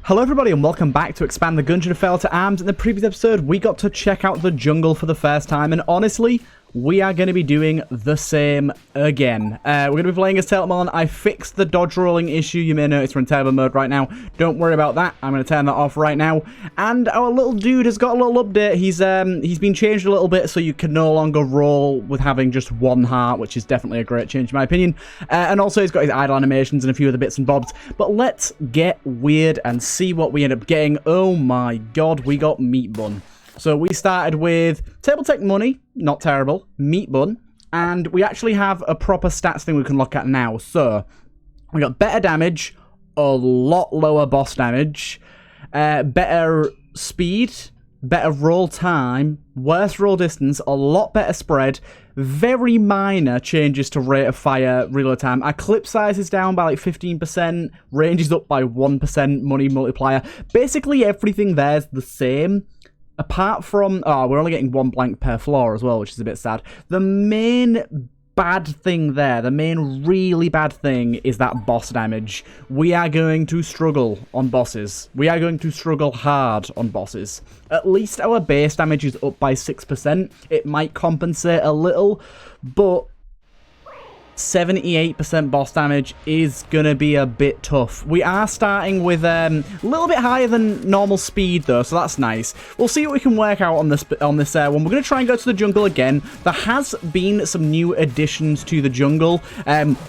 Hello everybody and welcome back to Expand the Gungeon Fell to Arms. In the previous episode, we got to check out the jungle for the first time, and honestly, we are going to be doing the same again. We're going to be playing as TheTurtleMelon. I fixed the dodge rolling issue. You may notice we're in turbo mode right now. Don't worry about that. I'm going to turn that off right now. And our little dude has got a little update. He's been changed a little bit, so you can no longer roll with having just one heart, which is definitely a great change in my opinion. And also he's got his idle animations and a few other bits and bobs. But let's get weird and see what we end up getting. Oh my god, we got Meat Bun. So we started with Table Tech Money, not terrible, Meat Bun, and we actually have a proper stats thing we can look at now. So we got better damage, a lot lower boss damage, better speed, better roll time, worse roll distance, a lot better spread, very minor changes to rate of fire, reload time. Our clip size is down by like 15%, range is up by 1%, money multiplier. Basically everything there's the same. Apart from, we're only getting one blank per floor as well, which is a bit sad. The main bad thing there, the main really bad thing is that boss damage. We are going to struggle on bosses. We are going to struggle hard on bosses. At least our base damage is up by 6%. It might compensate a little, but 78% boss damage is going to be a bit tough. We are starting with a little bit higher than normal speed though, so that's nice. We'll see what we can work out on this one. We're going to try and go to the jungle again. There has been some new additions to the jungle.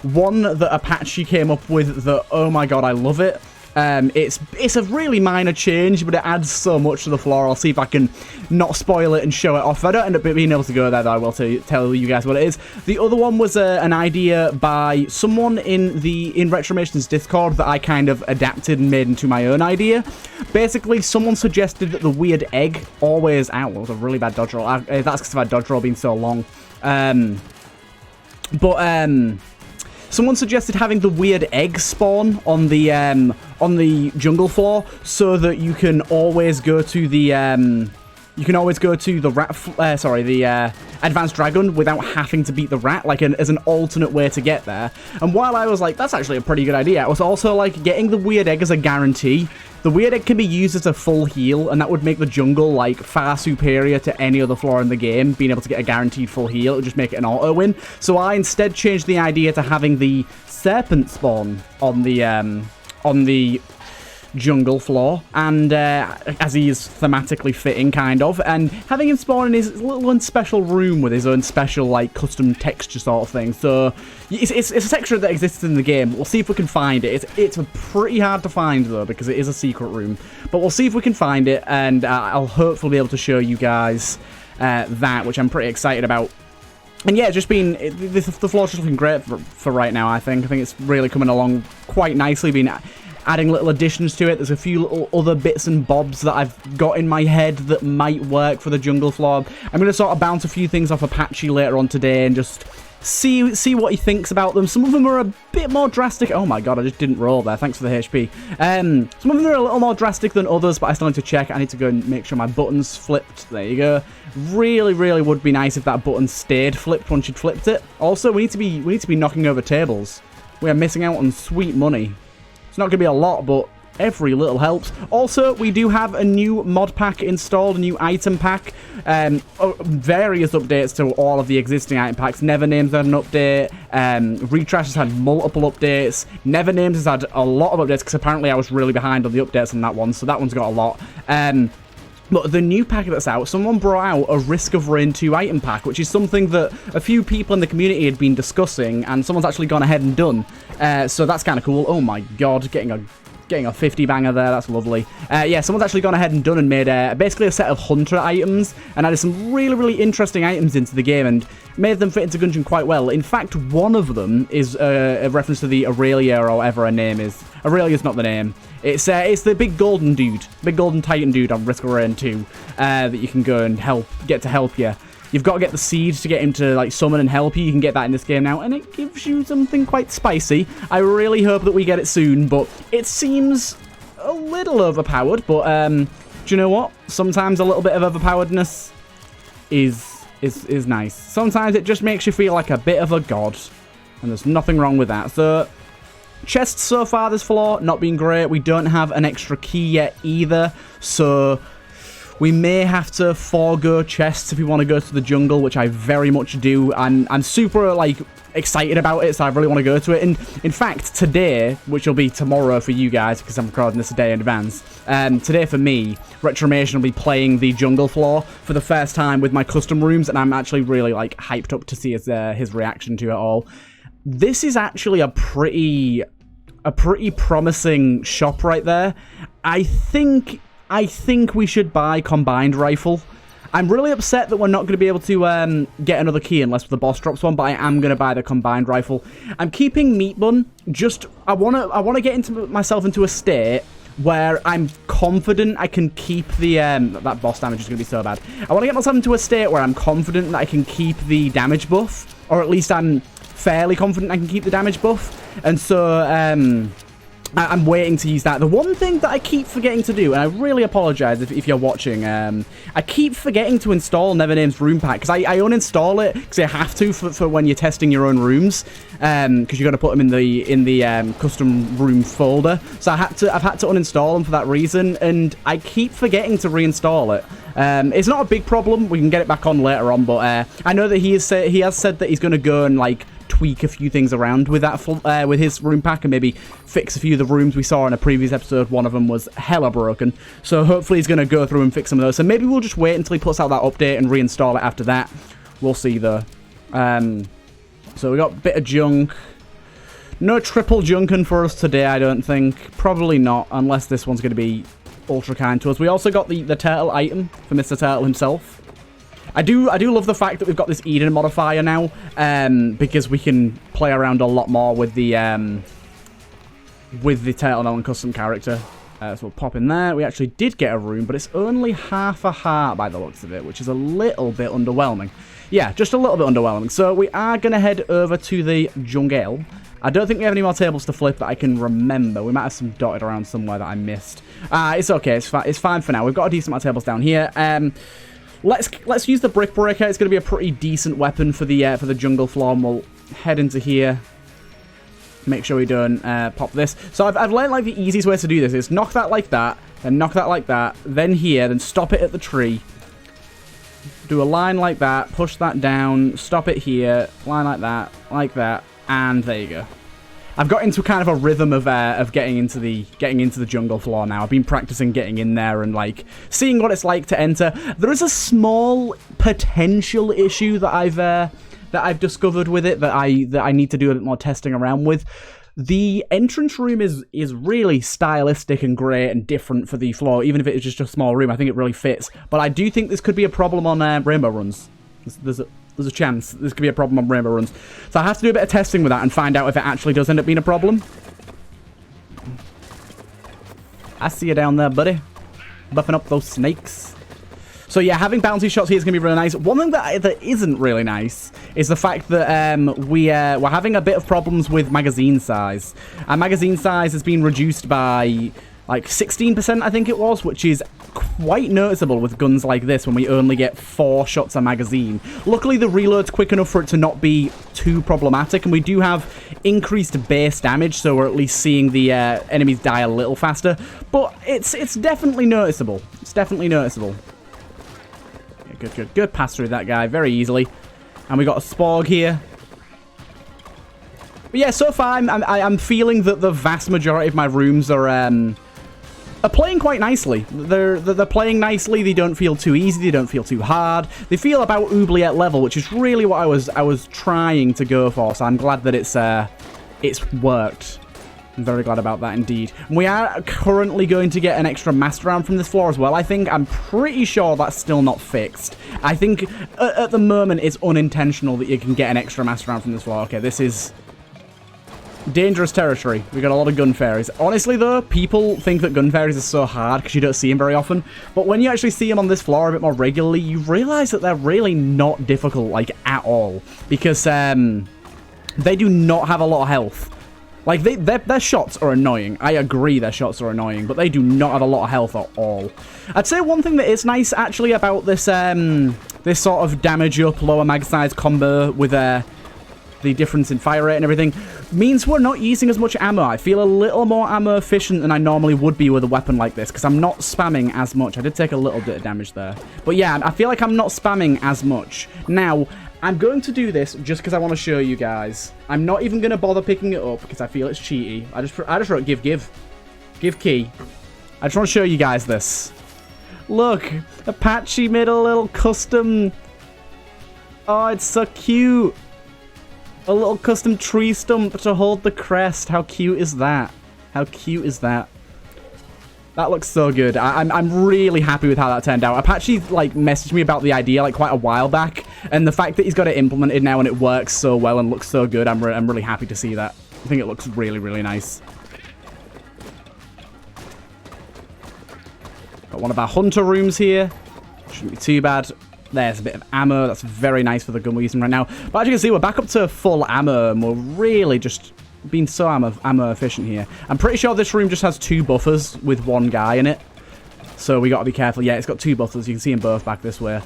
One that Apache came up with that, oh my god, I love it. It's a really minor change, but it adds so much to the floor. I'll see if I can not spoil it and show it off. If I don't end up being able to go there, though, I will tell you guys what it is. The other one was an idea by someone in Retromation's Discord that I kind of adapted and made into my own idea. Basically, someone suggested that the weird egg always... Ow, that was a really bad dodge roll. That's because of our dodge roll being so long. Someone suggested having the weird egg spawn on the jungle floor so that you can always go to the advanced dragon without having to beat the rat, like as an alternate way to get there. And while I was like, that's actually a pretty good idea, I was also like, getting the weird egg as a guarantee. The weird egg can be used as a full heal, and that would make the jungle like far superior to any other floor in the game. Being able to get a guaranteed full heal, it would just make it an auto win. So I instead changed the idea to having the serpent spawn on the jungle floor, and as he is thematically fitting, kind of, and having him spawn in his little special room with his own special like custom texture sort of thing. So it's a texture that exists in the game. We'll see if we can find it. It's pretty hard to find though, because it is a secret room, but we'll see if we can find it, and I'll hopefully be able to show you guys that, which I'm pretty excited about. And yeah, just been, the floor's just looking great for right now. I think it's really coming along quite nicely, been adding little additions to it. There's a few little other bits and bobs that I've got in my head that might work for the jungle floor. I'm going to sort of bounce a few things off Apache later on today and just see what he thinks about them. Some of them are a bit more drastic. Oh my god, I just didn't roll there. Thanks for the HP. Some of them are a little more drastic than others, but I still need to check. I need to go and make sure my button's flipped. There you go. Really, really would be nice if that button stayed flipped once you'd flipped it. Also, we need to be knocking over tables. We are missing out on sweet money. It's not going to be a lot, but every little helps. Also, we do have a new mod pack installed, a new item pack. Various updates to all of the existing item packs. Nevernames had an update. Retrash has had multiple updates. Nevernames has had a lot of updates, because apparently I was really behind on the updates on that one, so that one's got a lot. But the new pack that's out, someone brought out a Risk of Rain 2 item pack, which is something that a few people in the community had been discussing, and someone's actually gone ahead and done. So that's kind of cool. Oh my god, getting a 50 banger there, that's lovely. Yeah, someone's actually gone ahead and done and made basically a set of hunter items, and added some really, really interesting items into the game, and made them fit into Gungeon quite well. In fact, one of them is a reference to the Aurelia, or whatever her name is. Aurelia's not the name. It's the big golden dude, big golden titan dude on Risk of Rain 2, that you can go and get to help you. You've got to get the seeds to get him to like summon and help you. You can get that in this game now, and it gives you something quite spicy. I really hope that we get it soon, but it seems a little overpowered. But do you know what? Sometimes a little bit of overpoweredness is nice. Sometimes it just makes you feel like a bit of a god, and there's nothing wrong with that. So chests so far this floor, not been great. We don't have an extra key yet either, so we may have to forego chests if we want to go to the jungle, which I very much do. I'm super, like, excited about it, so I really want to go to it. And in fact, today, which will be tomorrow for you guys, because I'm recording this a day in advance, today for me, Retromation will be playing the jungle floor for the first time with my custom rooms, and I'm actually really, like, hyped up to see his reaction to it all. This is actually a pretty promising shop right there. I think we should buy Combined Rifle. I'm really upset that we're not going to be able to get another key unless the boss drops one, but I am going to buy the Combined Rifle. I'm keeping Meat Bun. Just, I want to get myself into a state where I'm confident I can keep the... that boss damage is going to be so bad. I want to get myself into a state where I'm confident that I can keep the damage buff, or at least I'm fairly confident I can keep the damage buff. And so, I'm waiting to use that. The one thing that I keep forgetting to do, and I really apologize if you're watching, I keep forgetting to install Nevername's room pack, because I uninstall it because you have to for when you're testing your own rooms, because you got to put them in the custom room folder. So I've had to uninstall them for that reason, and I keep forgetting to reinstall it. It's not a big problem. We can get it back on later on, but I know that he has said that he's going to go and like tweak a few things around with that with his room pack and maybe fix a few of the rooms we saw in a previous episode. One of them was hella broken, so hopefully he's going to go through and fix some of those. So maybe we'll just wait until he puts out that update and reinstall it after that. We'll see though. So we got a bit of junk. No triple junking for us today, I don't think. Probably not, unless this one's going to be ultra kind to us. We also got the turtle item for Mr. Turtle himself. I do love the fact that we've got this Eden modifier now, because we can play around a lot more with the TurtleMelon custom character. So we'll pop in there. We actually did get a room, but it's only half a heart by the looks of it, which is a little bit underwhelming. Yeah, just a little bit underwhelming. So we are going to head over to the jungle. I don't think we have any more tables to flip that I can remember. We might have some dotted around somewhere that I missed. It's okay. It's fine for now. We've got a decent amount of tables down here. Let's use the brick breaker. It's going to be a pretty decent weapon for the jungle floor, and we'll head into here. Make sure we don't pop this. So I've learned like the easiest way to do this is knock that like that, then knock that like that, then here, then stop it at the tree. Do a line like that, push that down, stop it here, line like that, and there you go. I've got into kind of a rhythm of getting into the jungle floor now. I've been practicing getting in there and like seeing what it's like to enter. There is a small potential issue that I've discovered with it that I need to do a bit more testing around with. The entrance room is really stylistic and great and different for the floor, even if it is just a small room. I think it really fits. But I do think this could be a problem on Rainbow Runs. There's a chance this could be a problem on Rainbow Runs. So I have to do a bit of testing with that and find out if it actually does end up being a problem. I see you down there, buddy. Buffing up those snakes. So yeah, having bouncy shots here is going to be really nice. One thing that isn't really nice is the fact that we're having a bit of problems with magazine size. Our magazine size has been reduced by like 16%, I think it was, which is quite noticeable with guns like this when we only get 4 shots a magazine. Luckily, the reload's quick enough for it to not be too problematic, and we do have increased base damage, so we're at least seeing the enemies die a little faster. But it's definitely noticeable. It's definitely noticeable. Yeah, good. Pass through that guy very easily. And we got a Sporg here. But yeah, so far I'm feeling that the vast majority of my rooms are playing quite nicely. They're playing nicely. They don't feel too easy. They don't feel too hard. They feel about oubliette level, which is really what I was trying to go for. So I'm glad that it's worked. I'm very glad about that indeed. We are currently going to get an extra master round from this floor as well, I think. I'm pretty sure that's still not fixed. I think at the moment it's unintentional that you can get an extra master round from this floor. Okay, this is dangerous territory. We got a lot of gun fairies. Honestly though, people think that gun fairies are so hard because you don't see them very often. But when you actually see them on this floor a bit more regularly, you realize that they're really not difficult, like, at all. Because they do not have a lot of health. Like, their shots are annoying. I agree their shots are annoying, but they do not have a lot of health at all. I'd say one thing that is nice, actually, about this this sort of damage up, lower mag size combo with the difference in fire rate and everything. means we're not using as much ammo. I feel a little more ammo efficient than I normally would be with a weapon like this, because I'm not spamming as much. I did take a little bit of damage there. But yeah, I feel like I'm not spamming as much. Now, I'm going to do this just because I want to show you guys. I'm not even going to bother picking it up because I feel it's cheaty. I just wrote give key. I just want to show you guys this. Look, Apache made a little custom... Oh, it's so cute. A little custom tree stump to hold the crest. How cute is that? How cute is that? That looks so good. I'm really happy with how that turned out. Apache, like, messaged me about the idea, like, quite a while back. And the fact that he's got it implemented now and it works so well and looks so good, I'm really happy to see that. I think it looks really, really nice. Got one of our hunter rooms here. Shouldn't be too bad. There's a bit of ammo. That's very nice for the gun we're using right now. But as you can see, we're back up to full ammo, and we're really just being so ammo efficient here. I'm pretty sure this room just has 2 buffers with 1 guy in it. So we got to be careful. Yeah, it's got 2 buffers. You can see them both back this way.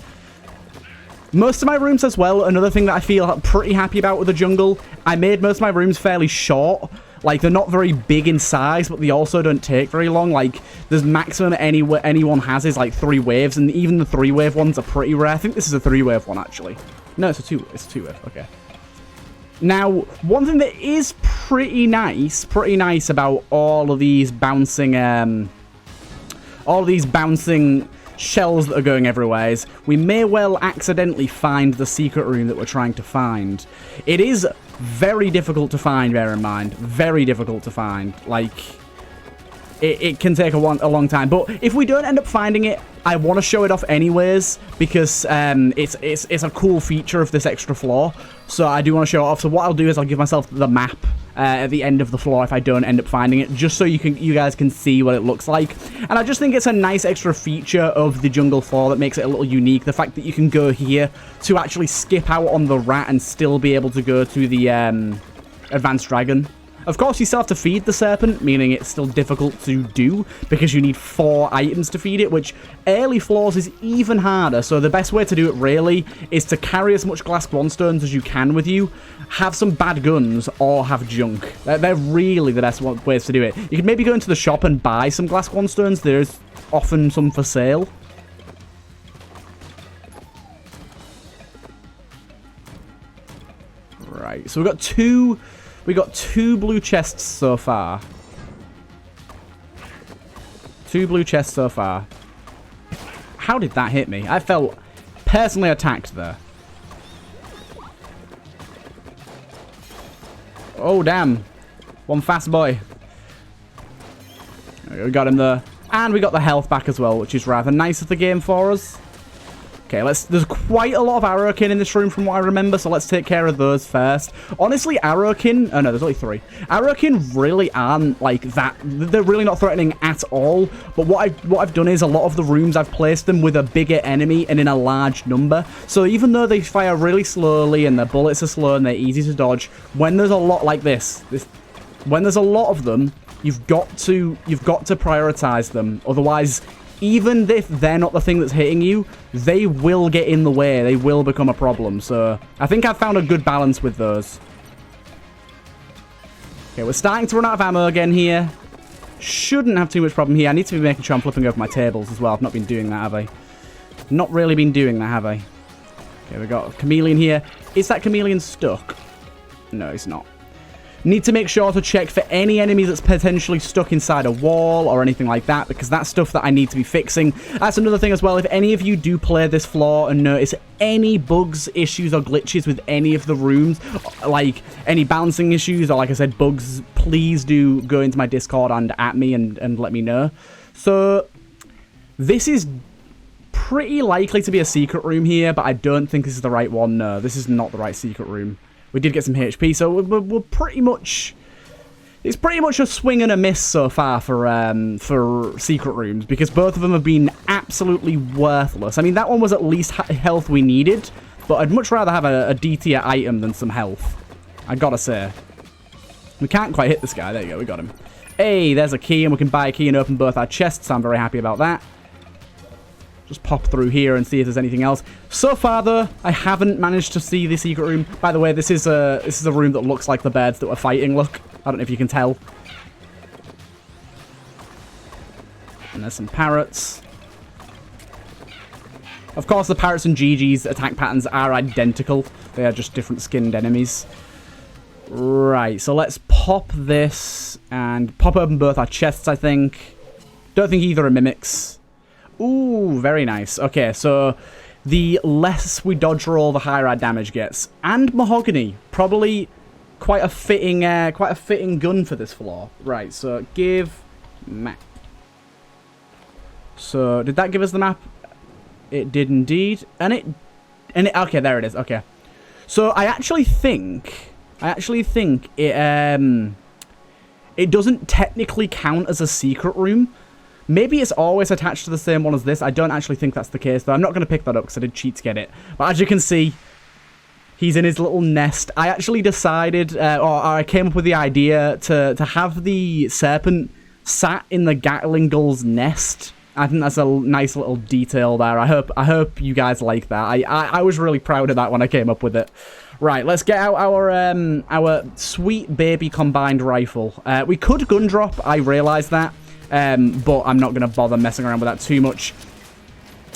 Most of my rooms as well, another thing that I feel pretty happy about with the jungle, I made most of my rooms fairly short. Like, they're not very big in size, but they also don't take very long. Like, the maximum anyone has is, like, 3 waves, and even the 3-wave ones are pretty rare. I think this is a 3-wave one, actually. No, it's a 2-wave. Okay. Now, one thing that is pretty nice about all of these bouncing shells that are going everywhere is we may well accidentally find the secret room that we're trying to find. It is very difficult to find, bear in mind. Very difficult to find. Like, it can take a long time. But if we don't end up finding it, I want to show it off anyways, because it's a cool feature of this extra floor. So I do want to show it off. So what I'll do is I'll give myself the map at the end of the floor if I don't end up finding it, just so you guys can see what it looks like. And I just think it's a nice extra feature of the jungle floor that makes it a little unique. The fact that you can go here to actually skip out on the rat and still be able to go to the advanced dragon. Of course, you still have to feed the serpent, meaning it's still difficult to do because you need 4 items to feed it, which early floors is even harder. So the best way to do it, really, is to carry as much glass grindstones as you can with you, have some bad guns, or have junk. They're really the best ways to do it. You can maybe go into the shop and buy some glass grindstones. There's often some for sale. Right, so we got two blue chests so far. 2 blue chests so far. How did that hit me? I felt personally attacked there. Oh, damn. One fast boy. We got him there. And we got the health back as well, which is rather nice of the game for us. Okay, there's quite a lot of arrowkin in this room from what I remember, so let's take care of those first. Honestly, arrowkin... Oh, no, there's only 3. Arrowkin really aren't, like, that... They're really not threatening at all. But what I've done is a lot of the rooms, I've placed them with a bigger enemy and in a large number. So even though they fire really slowly and their bullets are slow and they're easy to dodge, when there's a lot like this when there's a lot of them, you've got to prioritize them. Otherwise... Even if they're not the thing that's hitting you, they will get in the way. They will become a problem. So I think I've found a good balance with those. Okay, we're starting to run out of ammo again here. Shouldn't have too much problem here. I need to be making sure I'm flipping over my tables as well. I've not been doing that, have I? Not really been doing that, have I? Okay, we got a chameleon here. Is that chameleon stuck? No, it's not. Need to make sure to check for any enemy that's potentially stuck inside a wall or anything like that, because that's stuff that I need to be fixing. That's another thing as well. If any of you do play this floor and notice any bugs, issues, or glitches with any of the rooms, like any balancing issues or, like I said, bugs, please do go into my Discord and at me and let me know. So this is pretty likely to be a secret room here, but I don't think this is the right one. No, this is not the right secret room. We did get some HP, so we're pretty much... It's pretty much a swing and a miss so far for secret rooms, because both of them have been absolutely worthless. I mean, that one was at least health we needed, but I'd much rather have a D-tier item than some health. I gotta say. We can't quite hit this guy. There you go, we got him. Hey, there's a key, and we can buy a key and open both our chests. I'm very happy about that. just pop through here and see if there's anything else. So far, though, I haven't managed to see the secret room. By the way, this is a room that looks like the birds that were fighting. Look, I don't know if you can tell. And there's some parrots. Of course, the parrots and GG's attack patterns are identical. They are just different skinned enemies. Right, so let's pop this and pop open both our chests, I think. Don't think either are mimics. Ooh, very nice. Okay, so the less we dodge roll, the higher our damage gets. And mahogany, probably quite a fitting gun for this floor. Right, so give map. So did that give us the map? It did indeed, and it okay, there it is. Okay, so I actually think it doesn't technically count as a secret room. Maybe it's always attached to the same one as this. I don't actually think that's the case, though. I'm not going to pick that up because I did cheat to get it. But as you can see, he's in his little nest. I actually decided, or I came up with the idea to have the serpent sat in the Gatling gull's nest. I think that's a nice little detail there. I hope you guys like that. I was really proud of that when I came up with it. Right, let's get out our sweet baby combined rifle. We could gun drop, I realise that, but I'm not going to bother messing around with that too much.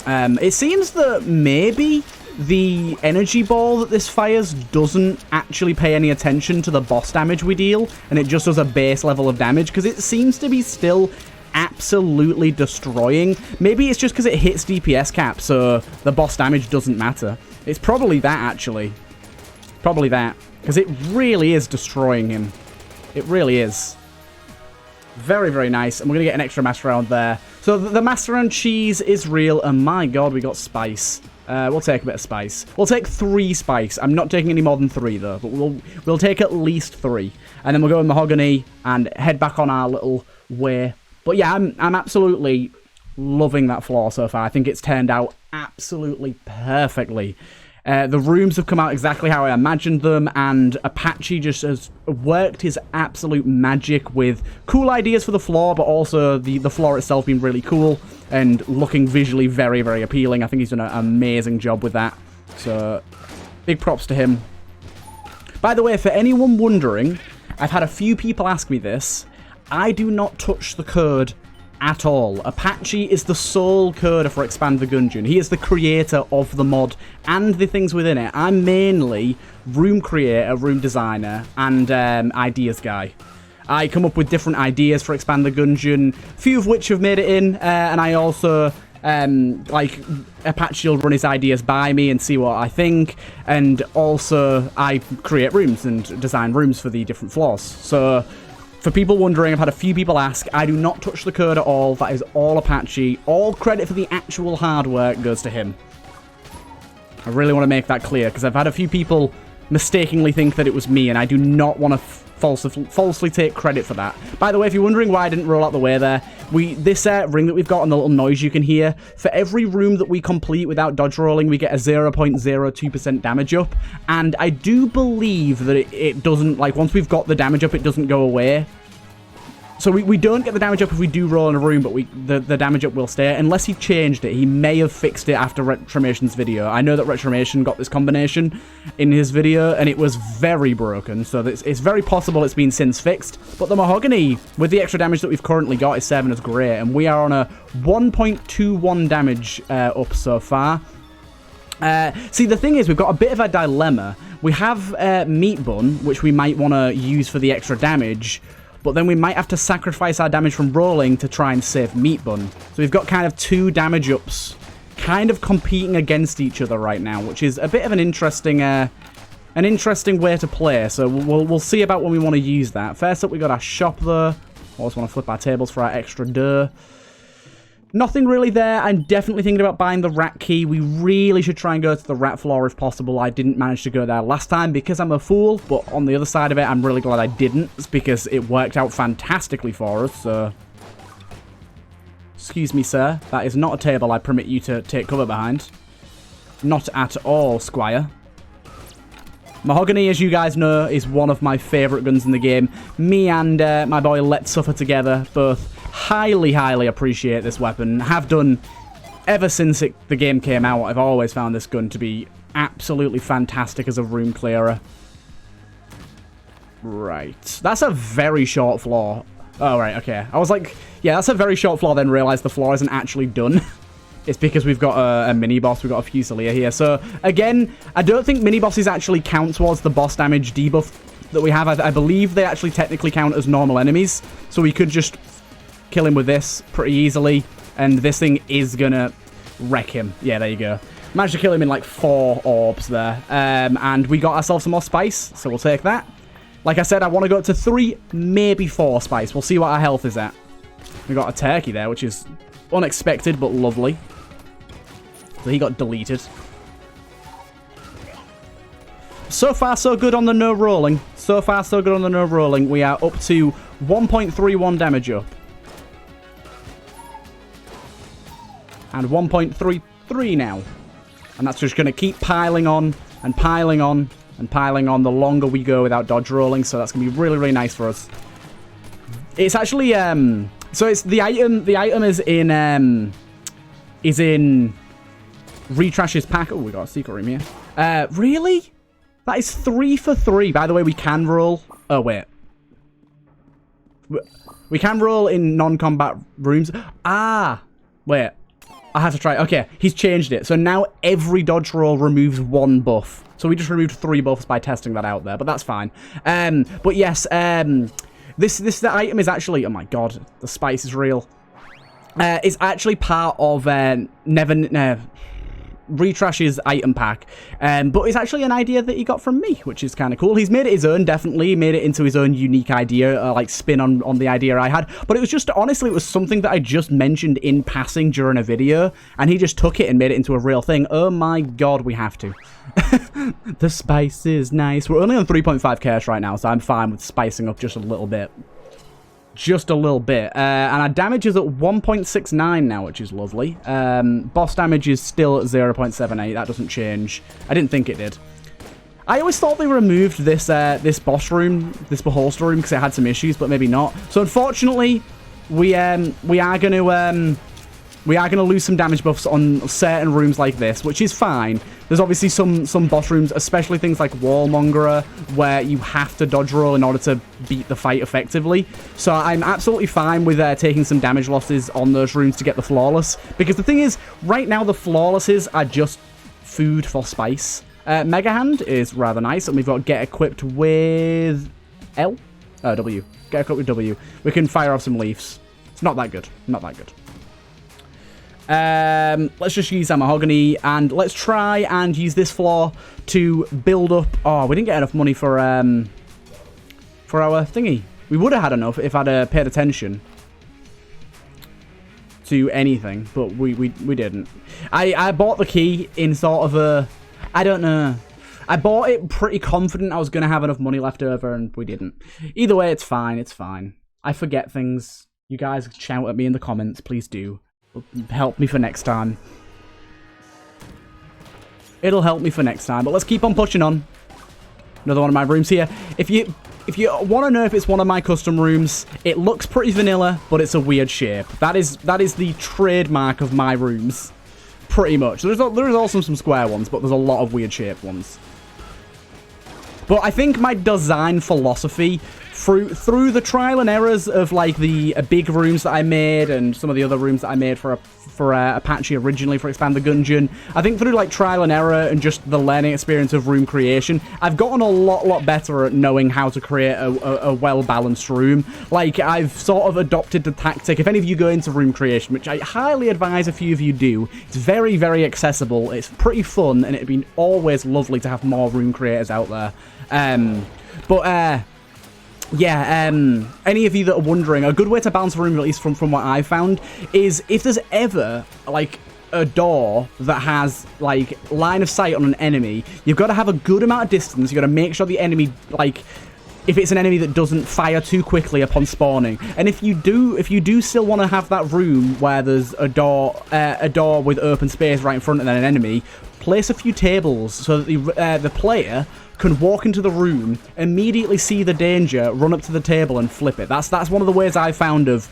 It seems that maybe the energy ball that this fires doesn't actually pay any attention to the boss damage we deal, and it just does a base level of damage, because it seems to be still absolutely destroying. Maybe it's just because it hits DPS cap, so the boss damage doesn't matter. It's probably that, actually. Probably that. Because it really is destroying him. It really is. Very, very nice. And we're going to get an extra master round there. So the master round cheese is real. And my god, we got spice. We'll take a bit of spice. We'll take 3 spice. I'm not taking any more than 3, though. But we'll take at least 3. And then we'll go with mahogany and head back on our little way. But yeah, I'm absolutely loving that floor so far. I think it's turned out absolutely perfectly. The rooms have come out exactly how I imagined them, and Apache just has worked his absolute magic with cool ideas for the floor, but also the floor itself being really cool and looking visually very, very appealing. I think he's done an amazing job with that. So, big props to him. By the way, for anyone wondering, I've had a few people ask me this. I do not touch the code at all. Apache is the sole coder for Enter the Gungeon. He is the creator of the mod and the things within it. I'm mainly room creator, room designer, and ideas guy. I come up with different ideas for Enter the Gungeon, few of which have made it in, and I also, like, Apache will run his ideas by me and see what I think, and also I create rooms and design rooms for the different floors. So, for people wondering, I've had a few people ask, I do not touch the code at all. That is all Apache. All credit for the actual hard work goes to him. I really want to make that clear, because I've had a few people mistakenly think that it was me, and I do not want to falsely take credit for that. By the way, if you're wondering why I didn't roll out the way there, this ring that we've got and the little noise you can hear, for every room that we complete without dodge rolling, we get a 0.02% damage up, and I do believe that it doesn't, like, once we've got the damage up, it doesn't go away. So we don't get the damage up if we do roll in a room, but the damage up will stay, unless he changed it. He may have fixed it after Retromation's video. I know that Retromation got this combination in his video, and it was very broken, so it's very possible it's been since fixed. But the mahogany, with the extra damage that we've currently got, is serving us great, and we are on a 1.21 damage up so far. See, the thing is, we've got a bit of a dilemma. We have Meat Bun, which we might want to use for the extra damage, but then we might have to sacrifice our damage from rolling to try and save Meat Bun. So we've got kind of 2 damage ups kind of competing against each other right now, which is a bit of an interesting way to play. So we'll see about when we want to use that. First up, we got our shop though. Also want to flip our tables for our extra dough. Nothing really there. I'm definitely thinking about buying the rat key. We really should try and go to the rat floor if possible. I didn't manage to go there last time because I'm a fool, but on the other side of it, I'm really glad I didn't because it worked out fantastically for us, so... Excuse me, sir. That is not a table I permit you to take cover behind. Not at all, Squire. Mahogany, as you guys know, is one of my favourite guns in the game. Me and my boy Let's Suffer together both highly, highly appreciate this weapon. Have done ever since the game came out, I've always found this gun to be absolutely fantastic as a room clearer. Right. That's a very short floor. Oh, right, okay. I was like, yeah, that's a very short floor, then realized the floor isn't actually done. It's because we've got a mini-boss, we've got a Fusilier here. So, again, I don't think mini-bosses actually count towards the boss damage debuff that we have. I believe they actually technically count as normal enemies. So we could just kill him with this pretty easily. And this thing is gonna wreck him. Yeah, there you go. Managed to kill him in like 4 orbs there. And we got ourselves some more spice, so we'll take that. Like I said, I want to go up to 3, maybe 4 spice. We'll see what our health is at. We got a turkey there, which is unexpected but lovely. So he got deleted. So far, so good on the no rolling. So far, so good on the no rolling. We are up to 1.31 damage up. And 1.33 now. And that's just going to keep piling on and piling on and piling on the longer we go without dodge rolling. So that's going to be really, really nice for us. It's actually, so it's the item is in Retrash's pack. Oh, we got a secret room here. Really? That is 3 for 3. By the way, we can roll. Oh, wait. We can roll in non-combat rooms. Ah, wait. I have to try. Okay, he's changed it. So now every dodge roll removes 1 buff. So we just removed 3 buffs by testing that out there, but that's fine. But yes, the item is actually, oh my god, the spice is real. It's actually part of Retrash's item pack, but it's actually an idea that he got from me, which is kind of cool. He's made it his own, definitely. He made it into his own unique idea, like spin on the idea I had. But it was just, honestly, it was something that I just mentioned in passing during a video, and he just took it and made it into a real thing. Oh my god, we have to. The spice is nice. We're only on 3.5 cash right now, so I'm fine with spicing up just a little bit. Just a little bit. And our damage is at 1.69 now, which is lovely. Boss damage is still at 0.78. That doesn't change. I didn't think it did. I always thought they removed this this boss room, this beholster room, because it had some issues, but maybe not. So unfortunately, we are going to lose some damage buffs on certain rooms like this, which is fine. There's obviously some boss rooms, especially things like Wallmongerer, where you have to dodge roll in order to beat the fight effectively. So I'm absolutely fine with taking some damage losses on those rooms to get the flawless. Because the thing is, right now the flawlesses are just food for spice. Mega Hand is rather nice, and we've got get equipped with L? Oh, W. Get equipped with W. We can fire off some leaves. It's not that good. Not that good. Let's just use our mahogany, and let's try and use this floor to build up. Oh, we didn't get enough money for our thingy. We would have had enough if I'd paid attention to anything, but we didn't. I bought the key in sort of a, I don't know. I bought it pretty confident I was going to have enough money left over, and we didn't. Either way, it's fine. It's fine. I forget things. You guys shout at me in the comments, please do. Help me for next time. It'll help me for next time, but let's keep on pushing on. Another one of my rooms here. If you want to know if it's one of my custom rooms, it looks pretty vanilla, but it's a weird shape. That is the trademark of my rooms, pretty much. There's also some square ones, but there's a lot of weird shaped ones. But I think my design philosophy, through the trial and errors of like the big rooms that I made and some of the other rooms that I made for Apache originally for Expand the Gungeon, I think through like trial and error and just the learning experience of room creation, I've gotten a lot better at knowing how to create a well-balanced room. Like, I've sort of adopted the tactic. If any of you go into room creation, which I highly advise a few of you do, it's very, very accessible, it's pretty fun, and it'd be always lovely to have more room creators out there. Yeah, any of you that are wondering, a good way to balance a room, at least from what I've found, is if there's ever, like, a door that has, like, line of sight on an enemy, you've got to have a good amount of distance. You've got to make sure the enemy, like, if it's an enemy that doesn't fire too quickly upon spawning. And if you do still want to have that room where there's a door with open space right in front of an enemy, place a few tables so that the player can walk into the room, immediately see the danger, run up to the table and flip it. That's one of the ways I found of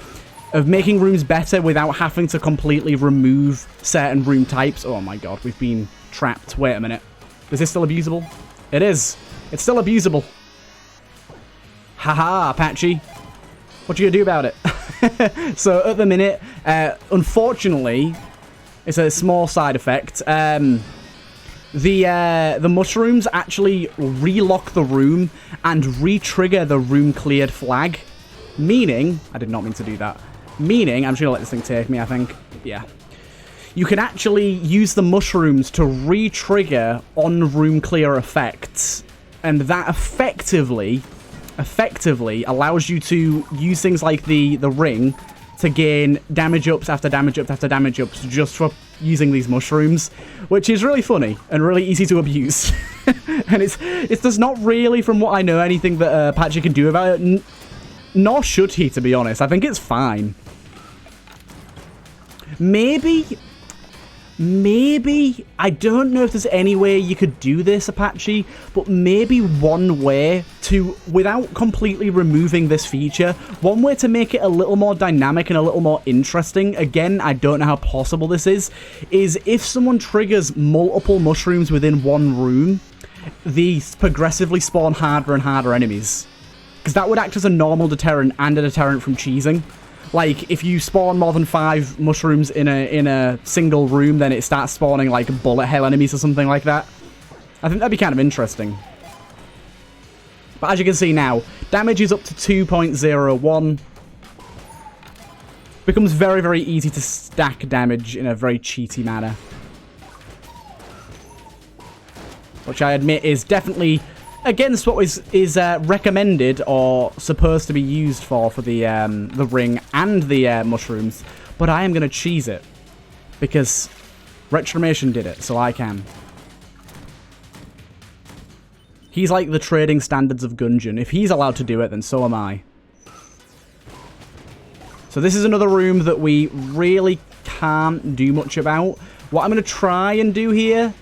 of making rooms better without having to completely remove certain room types. Oh my god, we've been trapped. Wait a minute. Is this still abusable? It is. It's still abusable. Haha, Apache. What you gonna do about it? So at the minute, unfortunately, it's a small side effect. The mushrooms actually relock the room and re-trigger the room cleared flag. Meaning, I did not mean to do that. Meaning, I'm just gonna let this thing take me, I think. Yeah. You can actually use the mushrooms to re-trigger on-room clear effects. And that effectively allows you to use things like the ring to gain damage ups after damage ups after damage ups just for using these mushrooms, which is really funny and really easy to abuse. And it's just not really, from what I know, anything that Apache can do about it. Nor should he, to be honest. I think it's fine. Maybe, I don't know if there's any way you could do this, Apache, but maybe one way to, without completely removing this feature, one way to make it a little more dynamic and a little more interesting, again, I don't know how possible this is if someone triggers multiple mushrooms within one room, these progressively spawn harder and harder enemies. Because that would act as a normal deterrent and a deterrent from cheesing. Like, if you spawn more than 5 mushrooms in a single room, then it starts spawning, like, bullet hell enemies or something like that. I think that'd be kind of interesting. But as you can see now, damage is up to 2.01. Becomes very, very easy to stack damage in a very cheaty manner. Which I admit is definitely against what is recommended or supposed to be used for the ring and the mushrooms, but I am going to cheese it because Retromation did it, so I can. He's like the trading standards of Gungeon. If he's allowed to do it, then so am I. So this is another room that we really can't do much about. What I'm going to try and do here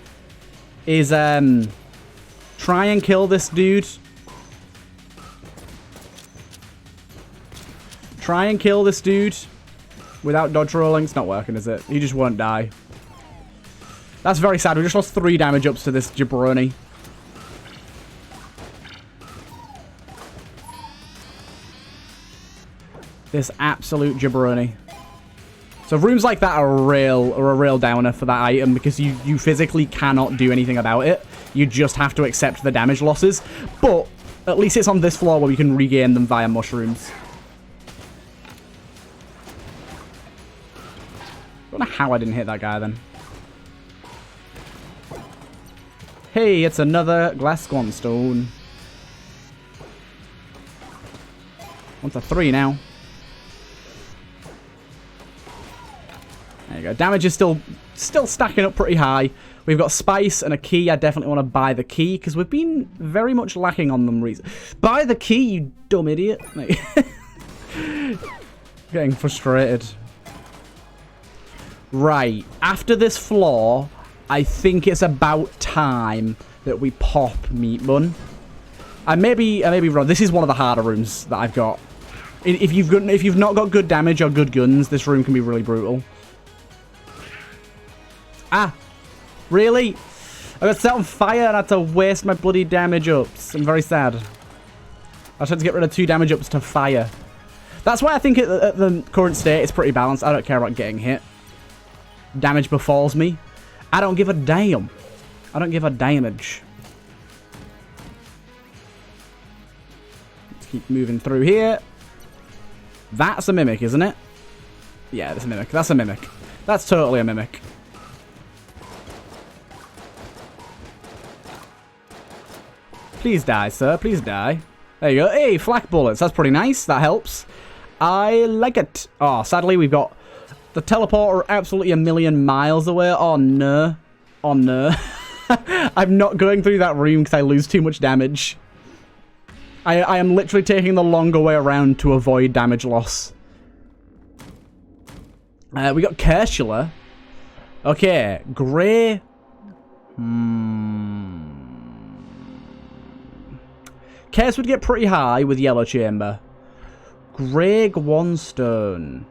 is try and kill this dude. Try and kill this dude without dodge rolling. It's not working, is it? He just won't die. That's very sad. We just lost 3 damage ups to this jabroni. This absolute jabroni. So rooms like that are a real downer for that item because you physically cannot do anything about it. You just have to accept the damage losses. But at least it's on this floor where we can regain them via mushrooms. I don't know how I didn't hit that guy then. Hey, it's another glass swanstone. On to 3 now. There you go. Damage is still stacking up pretty high. We've got spice and a key. I definitely want to buy the key because we've been very much lacking on them recently. Buy the key, you dumb idiot. Getting frustrated. Right. After this floor, I think it's about time that we pop Meat Bun. I may be wrong. This is one of the harder rooms that I've got. If you've not got good damage or good guns, this room can be really brutal. Ah, really? I got set on fire and I had to waste my bloody damage ups. I'm very sad. I just had to get rid of 2 damage ups to fire. That's why I think at the current state it's pretty balanced. I don't care about getting hit. Damage befalls me. I don't give a damn. I don't give a damage. Let's keep moving through here. That's a mimic, isn't it? Yeah, that's a mimic. That's a mimic. That's totally a mimic. Please die, sir. Please die. There you go. Hey, flak bullets. That's pretty nice. That helps. I like it. Oh, sadly, we've got the teleporter absolutely a million miles away. Oh, no. Oh, no. I'm not going through that room because I lose too much damage. I am literally taking the longer way around to avoid damage loss. We got Kershula. Okay. Grey. Curse would get pretty high with Yellow Chamber. Grey Gwanstone.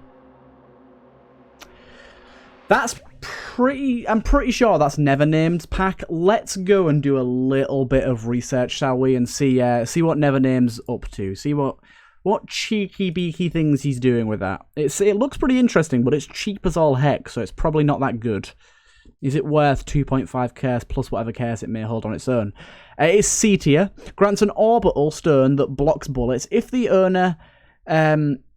That's pretty... I'm pretty sure that's never named pack. Let's go and do a little bit of research, shall we? And see what Never Name's up to. See what cheeky beaky things he's doing with that. It looks pretty interesting, but it's cheap as all heck, so it's probably not that good. Is it worth 2.5 curse plus whatever curse it may hold on its own? It is C tier. Grants an orbital stone that blocks bullets. If the owner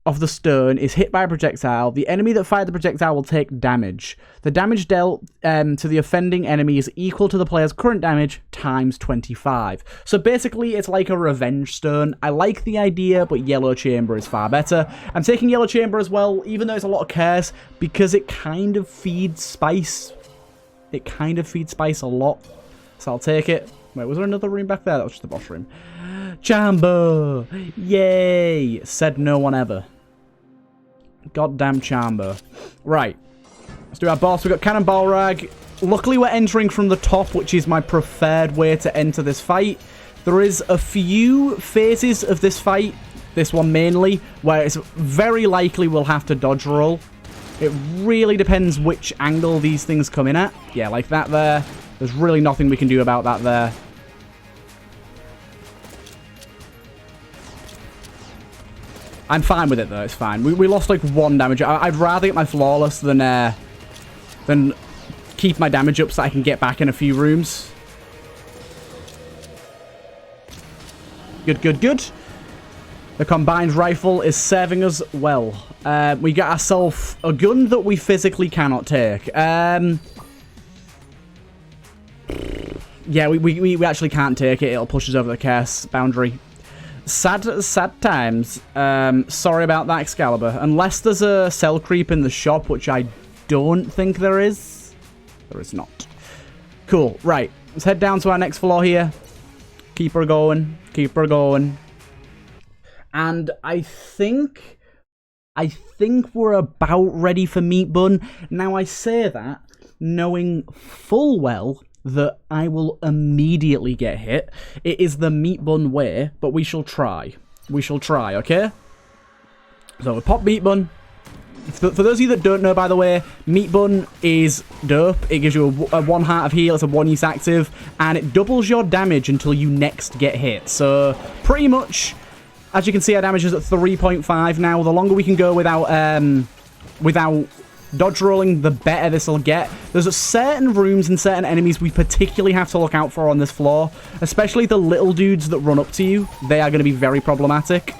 of the stone is hit by a projectile, the enemy that fired the projectile will take damage. The damage dealt to the offending enemy is equal to the player's current damage times 25. So basically, it's like a revenge stone. I like the idea, but Yellow Chamber is far better. I'm taking Yellow Chamber as well, even though it's a lot of curse, because it kind of feeds spice. It kind of feeds spice a lot. So I'll take it. Wait, was there another room back there? That was just the boss room. Chamber! Yay! Said no one ever. Goddamn Chamber. Right. Let's do our boss. We've got Cannonball Rag. Luckily, we're entering from the top, which is my preferred way to enter this fight. There is a few phases of this fight, this one mainly, where it's very likely we'll have to dodge roll. It really depends which angle these things come in at. Yeah, like that there. There's really nothing we can do about that there. I'm fine with it, though. It's fine. We lost, like, 1 damage. I'd rather get my Flawless than keep my damage up so I can get back in a few rooms. Good, good, good. The combined rifle is serving us well. We got ourselves a gun that we physically cannot take. Yeah, we actually can't take it. It'll push us over the curse boundary. Sad times. Sorry about that, Excalibur. Unless there's a cell creep in the shop, which I don't think there is. There is not. Cool. Right. Let's head down to our next floor here. Keep her going. Keep her going. And I think we're about ready for Meat Bun. Now, I say that knowing full well that I will immediately get hit. It is the Meat Bun way, but we shall try. We shall try, okay? So we pop Meat Bun. For those of you that don't know, by the way, Meat Bun is dope. It gives you a 1 heart of heal, it's a 1-use active, and it doubles your damage until you next get hit. So, pretty much, as you can see, our damage is at 3.5 now. The longer we can go without dodge rolling, the better this will get. There's certain rooms and certain enemies we particularly have to look out for on this floor, especially the little dudes that run up to you. They are going to be very problematic.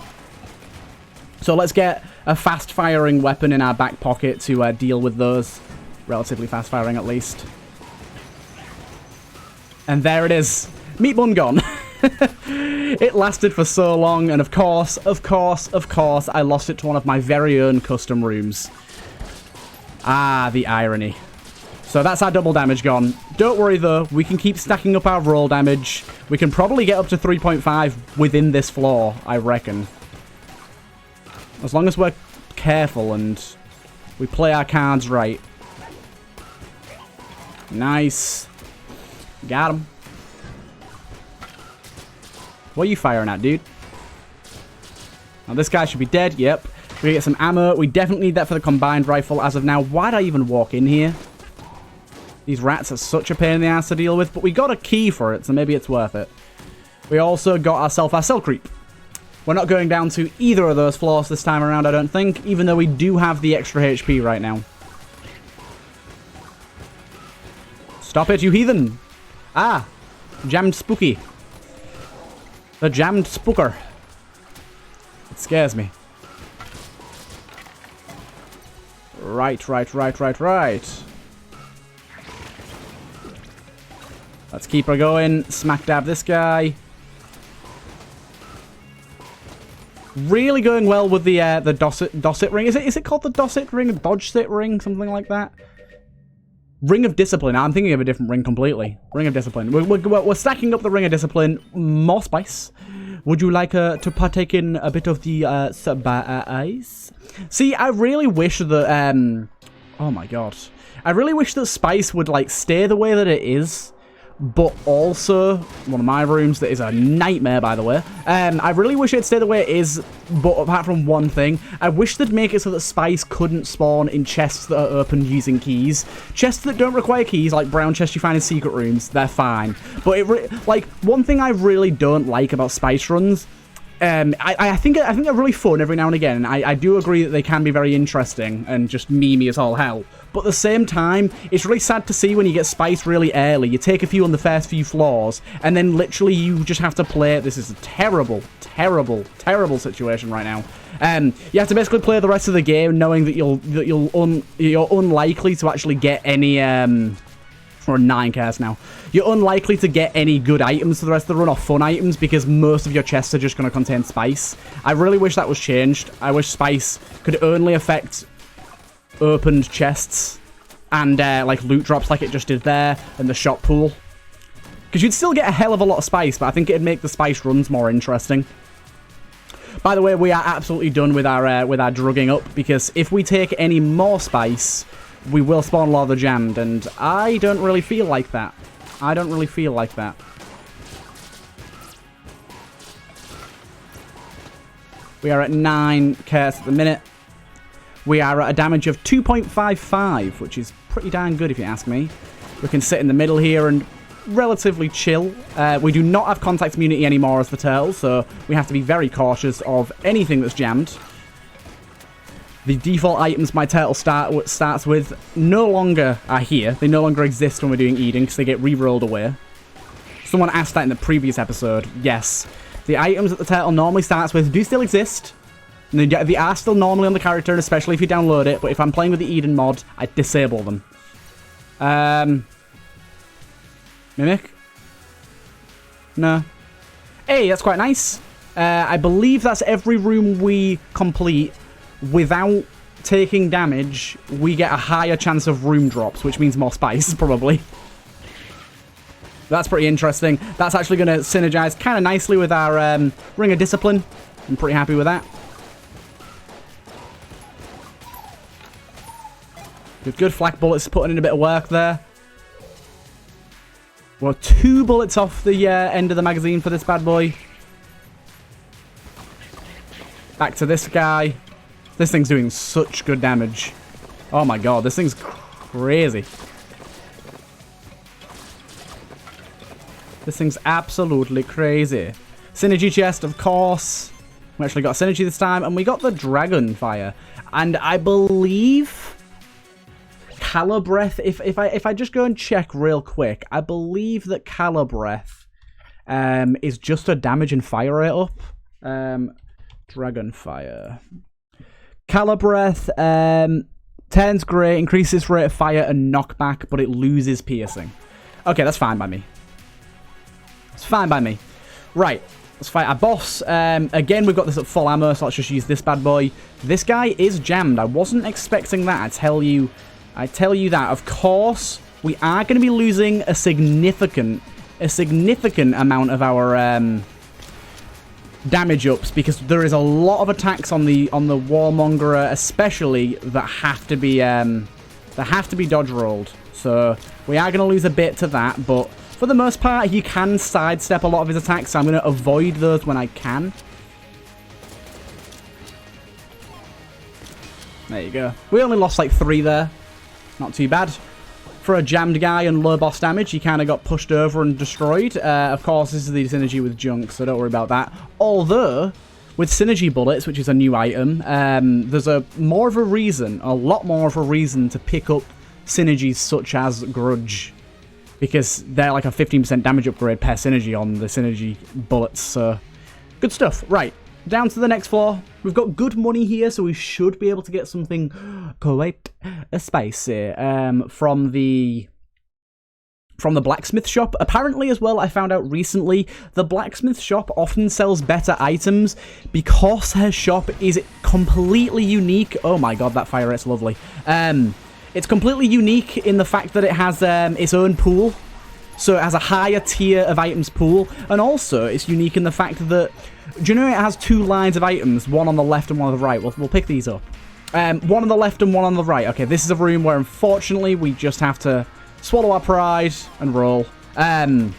So let's get a fast-firing weapon in our back pocket to deal with those. Relatively fast-firing, at least. And there it is. Meat Bun gone. It lasted for so long, and of course, I lost it to one of my very own custom rooms. Ah, the irony. So that's our double damage gone. Don't worry, though. We can keep stacking up our roll damage. We can probably get up to 3.5 within this floor, I reckon. As long as we're careful and we play our cards right. Nice. Got him. What are you firing at, dude? Now, this guy should be dead. Yep. We're gonna get some ammo. We definitely need that for the combined rifle as of now. Why'd I even walk in here? These rats are such a pain in the ass to deal with, but we got a key for it, so maybe it's worth it. We also got ourselves our cell creep. We're not going down to either of those floors this time around, I don't think, even though we do have the extra HP right now. Stop it, you heathen! Ah! Jammed spooky. The jammed spooker. It scares me. Right. Let's keep her going. Smack dab this guy. Really going well with the Dosset ring. Is it called the Dosset ring? Dodge sit ring? Something like that? Ring of Discipline. I'm thinking of a different ring completely. Ring of Discipline. We're stacking up the Ring of Discipline. More spice. Would you like to partake in a bit of the spice? See, I really wish that... oh my god. I really wish that spice would, like, stay the way that it is. but also one of my rooms that is a nightmare, by the way. I really wish it'd stay the way it is, but apart from one thing, I wish they'd make it so that spice couldn't spawn in chests that are opened using keys. Chests that don't require keys, like brown chests you find in secret rooms, they're fine. But like one thing I really don't like about spice runs, I think they're really fun every now and again, and I do agree that they can be very interesting and just memey as all hell. But at the same time, it's really sad to see when you get spice really early. You take a few on the first few floors, and then literally you just have to play. This is a terrible, terrible, terrible situation right now. You have to basically play the rest of the game knowing that you're unlikely to actually get any or 9 cares now. You're unlikely to get any good items for the rest of the run, or fun items, because most of your chests are just going to contain spice. I really wish that was changed. I wish spice could only affect opened chests and like loot drops like it just did there, and the shop pool. Because you'd still get a hell of a lot of spice, but I think it'd make the spice runs more interesting. By the way, we are absolutely done with our drugging up, because if we take any more spice, we will spawn a lot of the jammed, and I don't really feel like that. I don't really feel like that. We are at 9 cares at the minute. We are at a damage of 2.55, which is pretty darn good if you ask me. We can sit in the middle here and relatively chill. We do not have contact immunity anymore as the turtle, so we have to be very cautious of anything that's jammed. The default items my turtle starts with no longer are here. They no longer exist when we're doing Eden because they get re-rolled away. Someone asked that in the previous episode. Yes. The items that the turtle normally starts with do still exist. And they are still normally on the character, especially if you download it. But if I'm playing with the Eden mod, I disable them. Mimic? No. Hey, that's quite nice. I believe that's every room we complete. Without taking damage, we get a higher chance of room drops, which means more spice, probably. That's pretty interesting. That's actually going to synergize kind of nicely with our Ring of Discipline. I'm pretty happy with that. Good. Flak bullets putting in a bit of work there. We're 2 bullets off the end of the magazine for this bad boy. Back to this guy. This thing's doing such good damage. Oh my god, this thing's crazy. This thing's absolutely crazy. Synergy chest, of course. We actually got synergy this time, and we got the dragon fire. And I believe Calibreath, if I just go and check real quick, I believe that Calibreath is just a damage and fire rate up. Dragon fire. Calibreath, turns great, increases rate of fire and knockback, but it loses piercing. Okay, that's fine by me. It's fine by me. Right, let's fight our boss. Again, we've got this at full ammo, so let's just use this bad boy. This guy is jammed. I wasn't expecting that, I tell you that. Of course, we are going to be losing a significant amount of our damage ups, because there is a lot of attacks on the Warmongerer, especially that have to be dodge rolled. So we are going to lose a bit to that, but for the most part, he can sidestep a lot of his attacks, so I'm going to avoid those when I can. There you go. We only lost like 3 there. Not too bad. For a jammed guy and low boss damage, he kind of got pushed over and destroyed. Of course, this is the synergy with junk, so don't worry about that. Although, with synergy bullets, which is a new item, there's a lot more of a reason to pick up synergies such as Grudge. Because they're like a 15% damage upgrade per synergy on the synergy bullets, so good stuff. Right, down to the next floor. We've got good money here, so we should be able to get something quite spicy from the blacksmith shop. Apparently, as well, I found out recently, the blacksmith shop often sells better items because her shop is completely unique. Oh my god, that fire rate's lovely. It's completely unique in the fact that it has its own pool. So it has a higher tier of items pool. And also, it's unique in the fact that, do you know it has 2 lines of items, one on the left and one on the right? We'll pick these up. One on the left and one on the right. Okay, this is a room where, unfortunately, we just have to swallow our pride and roll. Yeah,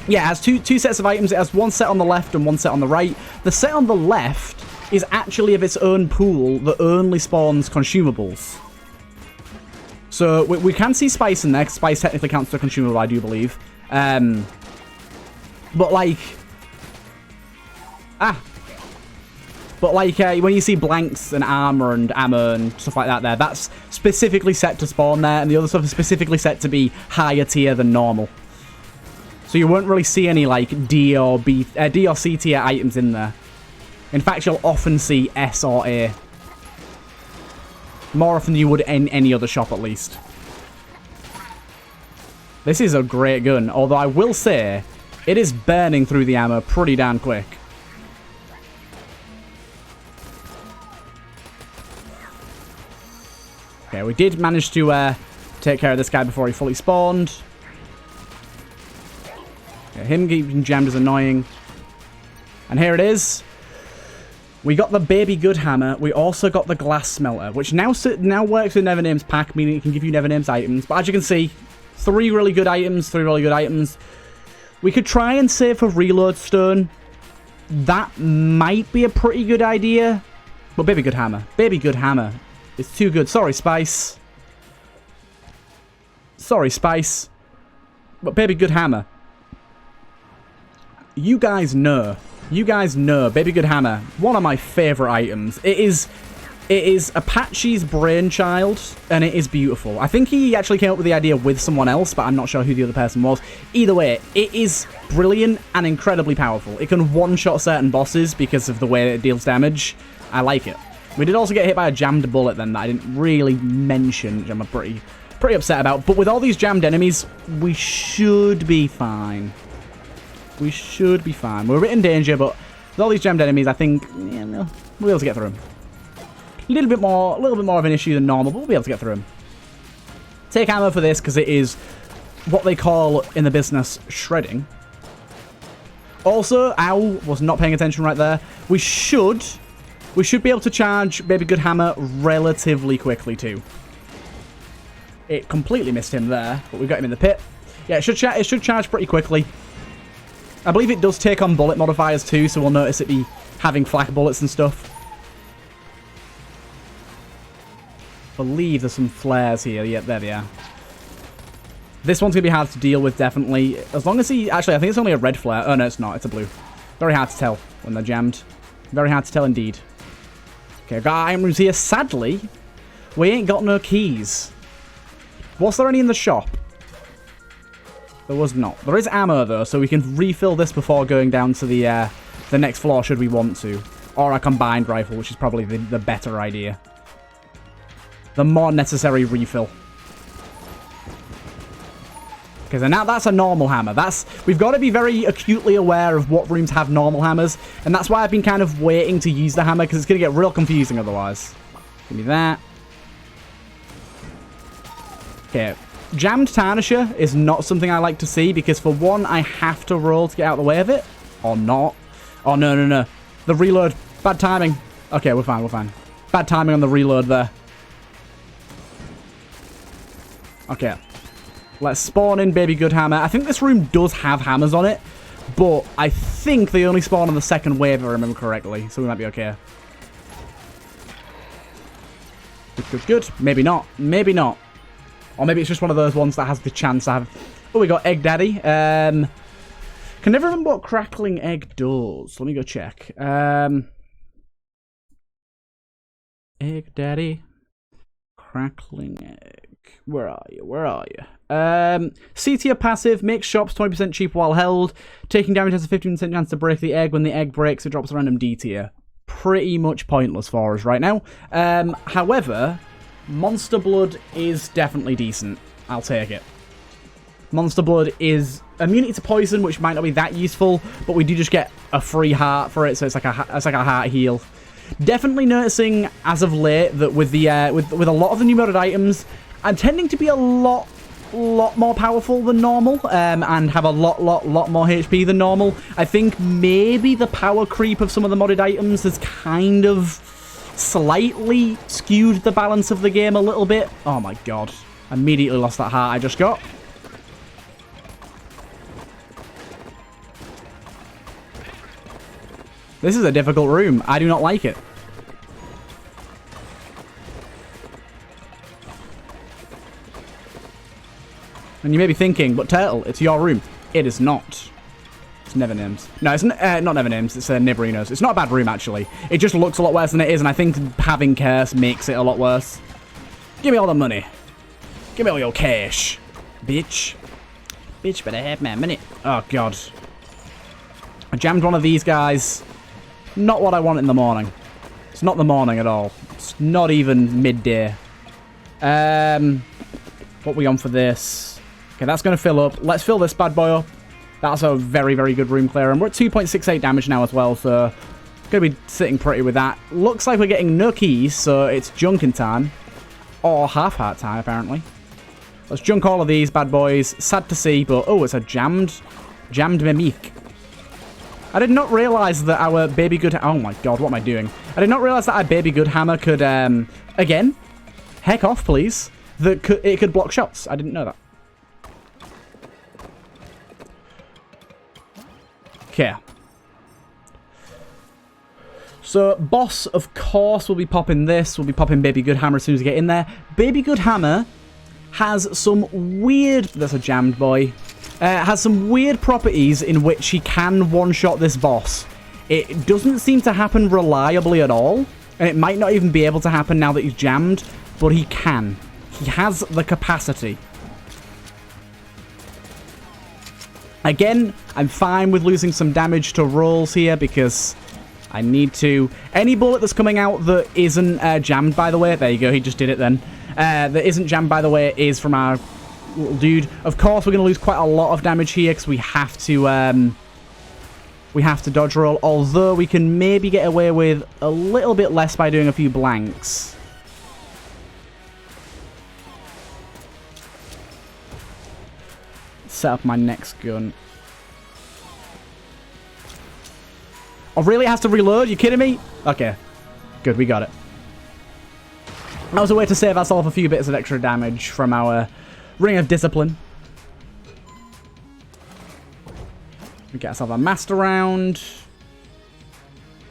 it has two sets of items. It has one set on the left and one set on the right. The set on the left is actually of its own pool that only spawns consumables. So we can see spice in there, because spice technically counts as a consumable, I do believe. But like... But like, when you see blanks and armor and ammo and stuff like that there, that's specifically set to spawn there, and the other stuff is specifically set to be higher tier than normal. So you won't really see any, like, D or C tier items in there. In fact, you'll often see S or A. More often than you would in any other shop, at least. This is a great gun, although I will say, it is burning through the ammo pretty damn quick. Okay, we did manage to take care of this guy before he fully spawned. Okay, him getting jammed is annoying. And here it is. We got the baby good hammer. We also got the glass smelter, which now works with Nevername's pack, meaning it can give you Nevername's items. But as you can see, 3 really good items, 3 really good items. We could try and save for reload stone. That might be a pretty good idea. But baby good hammer. Baby good hammer. It's too good. Sorry, Spice. Sorry, Spice. But baby good hammer. You guys know. You guys know. Baby good hammer. One of my favorite items. It is Apache's brainchild, and it is beautiful. I think he actually came up with the idea with someone else, but I'm not sure who the other person was. Either way, it is brilliant and incredibly powerful. It can one-shot certain bosses because of the way it deals damage. I like it. We did also get hit by a jammed bullet then that I didn't really mention, which I'm pretty upset about. But with all these jammed enemies, we should be fine. We should be fine. We're a bit in danger, but with all these jammed enemies, I think we'll be able to get through them. A little bit more of an issue than normal, but we'll be able to get through them. Take ammo for this because it is what they call in the business shredding. Also, ow, was not paying attention right there. We should be able to charge Baby Good Hammer relatively quickly too. It completely missed him there, but we got him in the pit. Yeah, it should charge pretty quickly. I believe it does take on bullet modifiers too, so we'll notice it be having flak bullets and stuff. I believe there's some flares here. Yeah, there they are. This one's going to be hard to deal with, definitely. As long as he... Actually, I think it's only a red flare. Oh, no, it's not. It's a blue. Very hard to tell when they're jammed. Very hard to tell indeed. Okay, I've got item rooms here. Sadly, we ain't got no keys. Was there any in the shop? There was not. There is ammo, though, so we can refill this before going down to the next floor, should we want to. Or a combined rifle, which is probably the better idea. The more necessary refill. Because now that's a normal hammer. We've got to be very acutely aware of what rooms have normal hammers. And that's why I've been kind of waiting to use the hammer, because it's going to get real confusing otherwise. Give me that. Okay. Jammed Tarnisher is not something I like to see, because for one, I have to roll to get out of the way of it. Or not. Oh, no. The reload. Bad timing. Okay, we're fine. Bad timing on the reload there. Okay. Let's spawn in Baby Good Hammer. I think this room does have hammers on it, but I think they only spawn on the second wave, if I remember correctly, so we might be okay. Good. Maybe not. Or maybe it's just one of those ones that has the chance to have... Oh, we got Egg Daddy. Can never remember what crackling egg does. Let me go check. Egg Daddy. Crackling egg. Where are you? C tier passive, makes shops 20% cheaper while held. Taking damage has a 15% chance to break the egg. When the egg breaks, it drops a random D tier. Pretty much pointless for us right now. However, Monster Blood is definitely decent. I'll take it. Monster Blood is immunity to poison, which might not be that useful, but we do just get a free heart for it, so it's like a heart heal. Definitely noticing as of late that with a lot of the new modded items, I'm tending to be a lot more powerful than normal, and have a lot more HP than normal. I think maybe the power creep of some of the modded items has kind of slightly skewed the balance of the game a little bit. Oh my god. Immediately lost that heart I just got. This is a difficult room. I do not like it. And you may be thinking, but Turtle, it's your room. It is not. It's Never Names. No, it's not Never Names. It's Nibberino's. It's not a bad room, actually. It just looks a lot worse than it is, and I think having curse makes it a lot worse. Give me all the money. Give me all your cash. Bitch. Bitch, better have my money. Oh, God. I jammed one of these guys. Not what I want in the morning. It's not the morning at all. It's not even midday. What are we on for this? Okay, that's going to fill up. Let's fill this bad boy up. That's a very, very good room clear. And we're at 2.68 damage now as well, so going to be sitting pretty with that. Looks like we're getting no keys, so it's junking time. Or half-heart time, apparently. Let's junk all of these bad boys. Sad to see, but... Oh, it's a jammed mimic. I did not realize that our baby good... Oh my god, what am I doing? I did not realize that our baby good hammer could, again, heck off, please. It could block shots. I didn't know that. Okay. So, boss, of course, will be popping this. We'll be popping baby good hammer as soon as we get in there. Baby good hammer has some weird... That's a jammed boy. Has some weird properties in which he can one-shot this boss. It doesn't seem to happen reliably at all, and it might not even be able to happen now that he's jammed, but he can. He has the capacity. Again, I'm fine with losing some damage to rolls here because I need to... Any bullet that's coming out that isn't jammed, by the way... There you go, he just did it then. That isn't jammed, by the way, is from our little dude. Of course, we're going to lose quite a lot of damage here because we have to dodge roll. Although we can maybe get away with a little bit less by doing a few blanks. Set up my next gun. Oh, really? It has to reload? You kidding me? Okay. Good, we got it. That was a way to save ourselves a few bits of extra damage from our Ring of Discipline. We get ourselves a master round.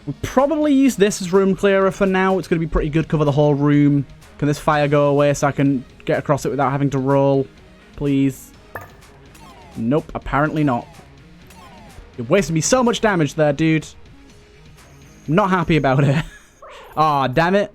We'll probably use this as room clearer for now. It's going to be pretty good, cover the whole room. Can this fire go away so I can get across it without having to roll? Please. Nope, apparently not. You're wasting me so much damage there, dude. I'm not happy about it. Aw, damn it.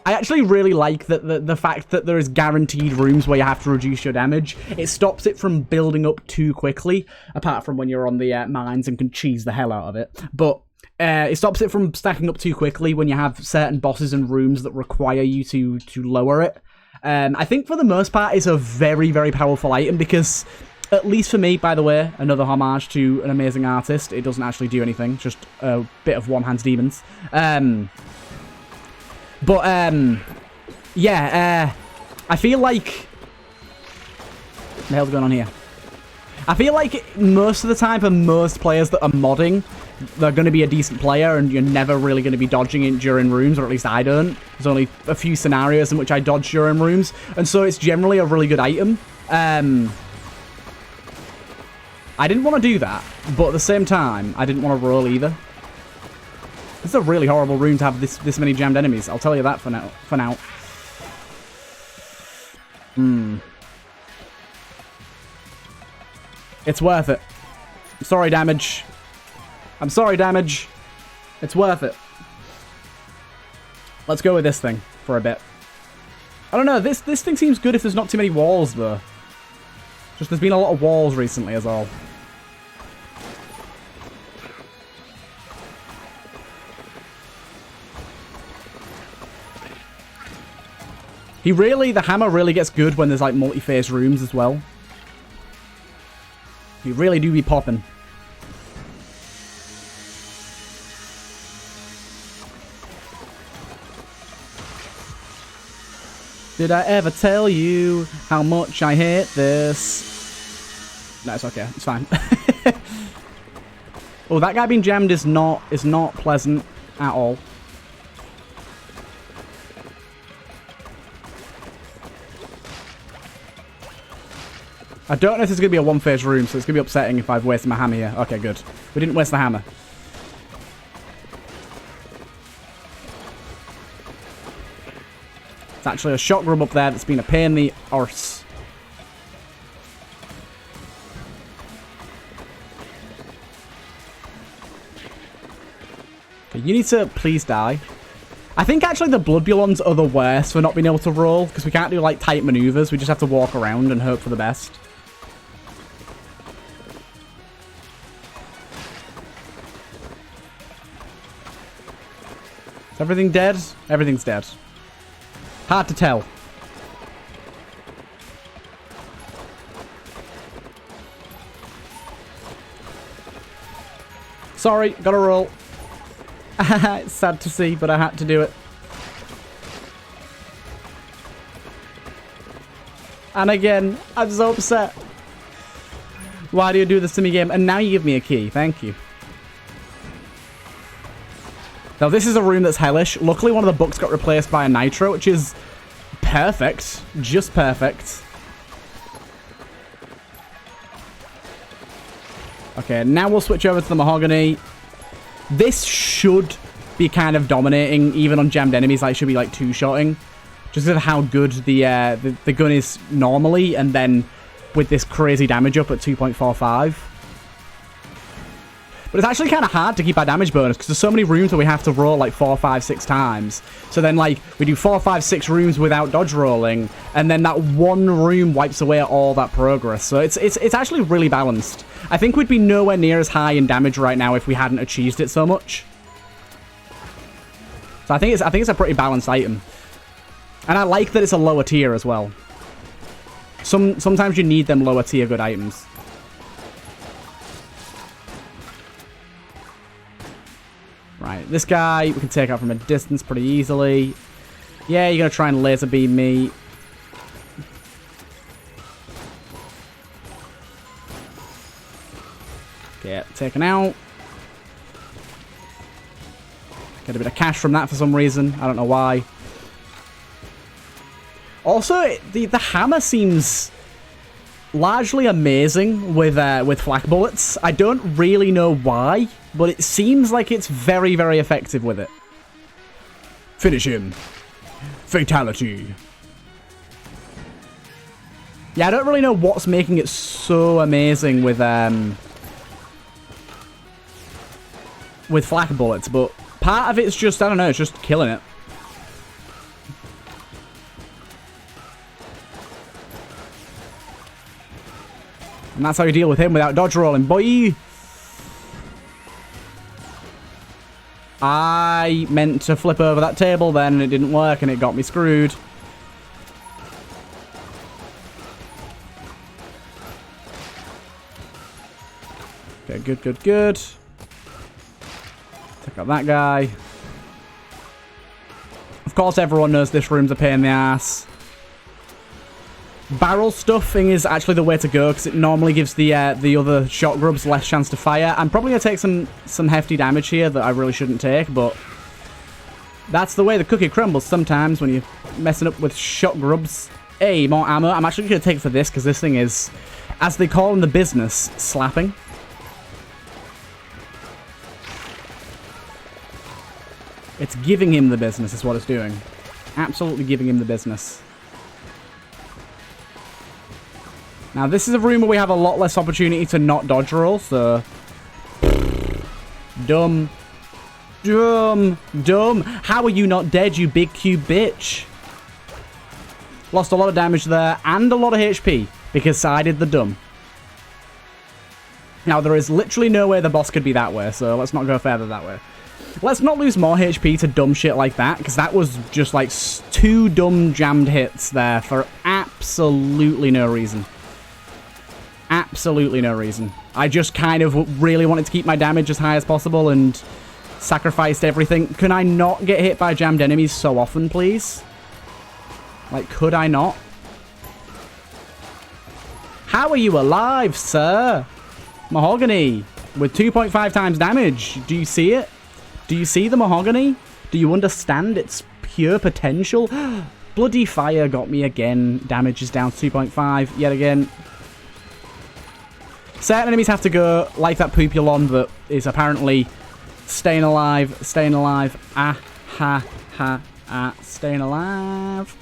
I actually really like that the fact that there is guaranteed rooms where you have to reduce your damage. It stops it from building up too quickly, apart from when you're on the mines and can cheese the hell out of it. But it stops it from stacking up too quickly when you have certain bosses and rooms that require you to lower it. I think for the most part it's a very, very powerful item because, at least for me, by the way, another homage to an amazing artist. It doesn't actually do anything, just a bit of one-hands demons. Yeah, I feel like... What the hell's going on here? I feel like most of the time for most players that are modding, they're going to be a decent player and you're never really going to be dodging it during rooms, or at least I don't. There's only a few scenarios in which I dodge during rooms, and so it's generally a really good item. I didn't want to do that, but at the same time, I didn't want to roll either. This is a really horrible room to have this many jammed enemies. I'll tell you that for now. It's worth it. I'm sorry, damage. I'm sorry, damage. It's worth it. Let's go with this thing for a bit. I don't know. This thing seems good if there's not too many walls, though. Just there's been a lot of walls recently, is all. The hammer really gets good when there's like multi-phase rooms as well. You really do be popping. Did I ever tell you how much I hate this? No, it's okay. It's fine. Oh, that guy being jammed is not pleasant at all. I don't know if this is going to be a one-phase room, so it's going to be upsetting if I've wasted my hammer here. Okay, good. We didn't waste the hammer. It's actually a shot grub up there that's been a pain in the arse. Okay, you need to please die. I think actually the Bloodbulons are the worst for not being able to roll, because we can't do like tight maneuvers. We just have to walk around and hope for the best. Is everything dead? Everything's dead. Hard to tell. Sorry, gotta roll. It's sad to see, but I had to do it. And again, I'm so upset. Why do you do this to me, game? And now you give me a key. Thank you. Now, this is a room that's hellish. Luckily, one of the books got replaced by a nitro, which is perfect. Just perfect. Okay, now we'll switch over to the mahogany. This should be kind of dominating, even on jammed enemies. Like, should be like two-shotting. Just because of how good the gun is normally, and then with this crazy damage up at 2.45. But it's actually kind of hard to keep our damage bonus, because there's so many rooms where we have to roll like 4, 5, 6 times. So then like, we do 4, 5, 6 rooms without dodge rolling, and then that one room wipes away all that progress. So it's actually really balanced. I think we'd be nowhere near as high in damage right now if we hadn't achieved it so much. So I think it's a pretty balanced item. And I like that it's a lower tier as well. Sometimes you need them lower tier good items. Right, this guy we can take out from a distance pretty easily. Yeah, you're going to try and laser beam me. Get taken out. Get a bit of cash from that for some reason. I don't know why. Also, the hammer seems largely amazing with flak bullets. I don't really know why, but it seems like it's very, very effective with it. Finish him. Fatality. Yeah, I don't really know what's making it so amazing with flak bullets, but part of it's just, I don't know, it's just killing it. And that's how you deal with him without dodge rolling, boy. I meant to flip over that table then, and it didn't work, and it got me screwed. Okay, good, good, good. Take out that guy. Of course, everyone knows this room's a pain in the ass. Barrel stuffing is actually the way to go, because it normally gives the other shot grubs less chance to fire. I'm probably going to take some hefty damage here that I really shouldn't take, but that's the way the cookie crumbles sometimes when you're messing up with shot grubs. Hey, more ammo. I'm actually going to take for this, because this thing is, as they call in the business, slapping. It's giving him the business is what it's doing. Absolutely giving him the business. Now, this is a room where we have a lot less opportunity to not dodge roll, so... Dumb. Dumb. Dumb. How are you not dead, you big cube bitch? Lost a lot of damage there, and a lot of HP, because I did the dumb. Now, there is literally no way the boss could be that way, so let's not go further that way. Let's not lose more HP to dumb shit like that, because that was just like 2 dumb jammed hits there for absolutely no reason. Absolutely no reason. I just kind of really wanted to keep my damage as high as possible and sacrificed everything. Can I not get hit by jammed enemies so often, please? Like, could I not? How are you alive, sir? Mahogany with 2.5 times damage. Do you see it? Do you see the mahogany? Do you understand its pure potential? Bloody fire got me again. Damage is down to 2.5 yet again. Certain enemies have to go, like that Poopulon that is apparently staying alive, staying alive. Ah, ha, ha, ah, staying alive.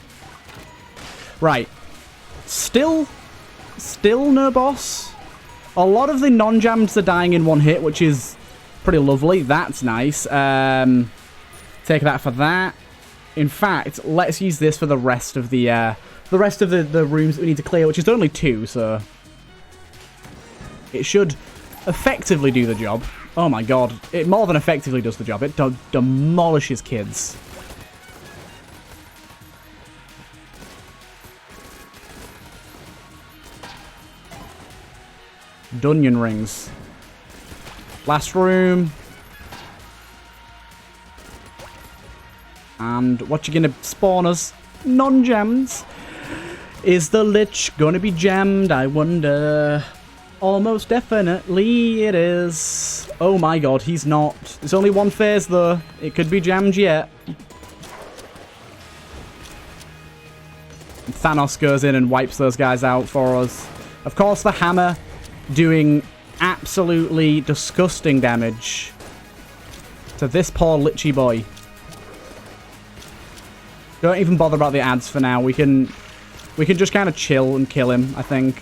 Right. Still no boss. A lot of the non-jammed are dying in one hit, which is pretty lovely. That's nice. Take that for that. In fact, let's use this for the rest of the rooms that we need to clear, which is only 2, so it should effectively do the job. Oh my god, it more than effectively does the job. It demolishes kids. Gungeon rings. Last room. And what you gonna spawn us? Non-jammed. Is the Lich gonna be jammed, I wonder? Almost definitely it is. Oh my god, he's not. It's only one phase though. It could be jammed yet. Thanos goes in and wipes those guys out for us. Of course, the hammer doing absolutely disgusting damage to this poor Lichy boy. Don't even bother about the ads for now. We can just kind of chill and kill him, I think.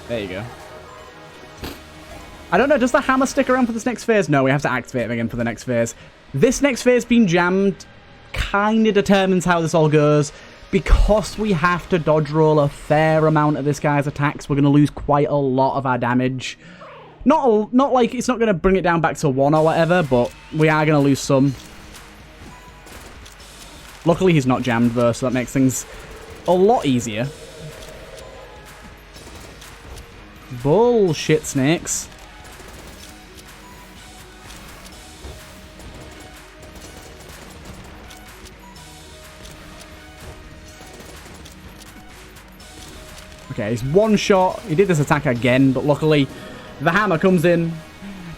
There you go. I don't know, does the hammer stick around for this next phase? No, we have to activate him again for the next phase. This next phase being jammed kind of determines how this all goes. Because we have to dodge roll a fair amount of this guy's attacks, we're going to lose quite a lot of our damage. Not like it's not going to bring it down back to 1 or whatever, but we are going to lose some. Luckily, he's not jammed, though, so that makes things a lot easier. Bullshit, snakes. Okay, he's one shot. He did this attack again, but luckily, the hammer comes in,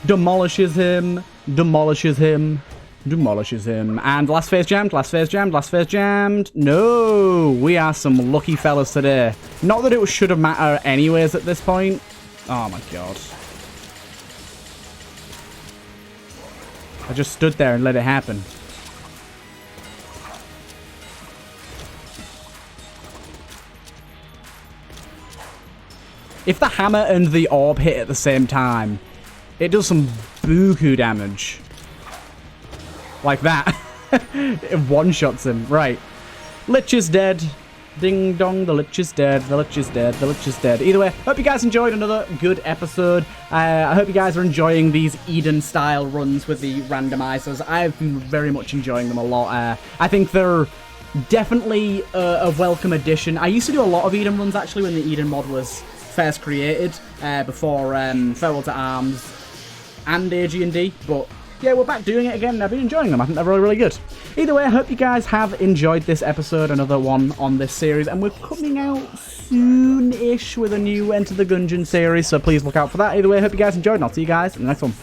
demolishes him, demolishes him. Demolishes him. And last phase jammed, last phase jammed, last phase jammed. No! We are some lucky fellas today. Not that it should have mattered anyways at this point. Oh my god. I just stood there and let it happen. If the hammer and the orb hit at the same time, it does some buku damage. Like that. It one-shots him. Right. Lich is dead. Ding dong, the Lich is dead. The Lich is dead. The Lich is dead. Either way, hope you guys enjoyed another good episode. I hope you guys are enjoying these Eden-style runs with the randomizers. I've been very much enjoying them a lot. I think they're definitely a welcome addition. I used to do a lot of Eden runs, actually, when the Eden mod was first created, before Farewell to Arms and AG&D, but yeah, we're back doing it again, and I've been enjoying them. I think they're really, really good. Either way, I hope you guys have enjoyed this episode, another one on this series, and we're coming out soon-ish with a new Enter the Gungeon series, so please look out for that. Either way, I hope you guys enjoyed, and I'll see you guys in the next one.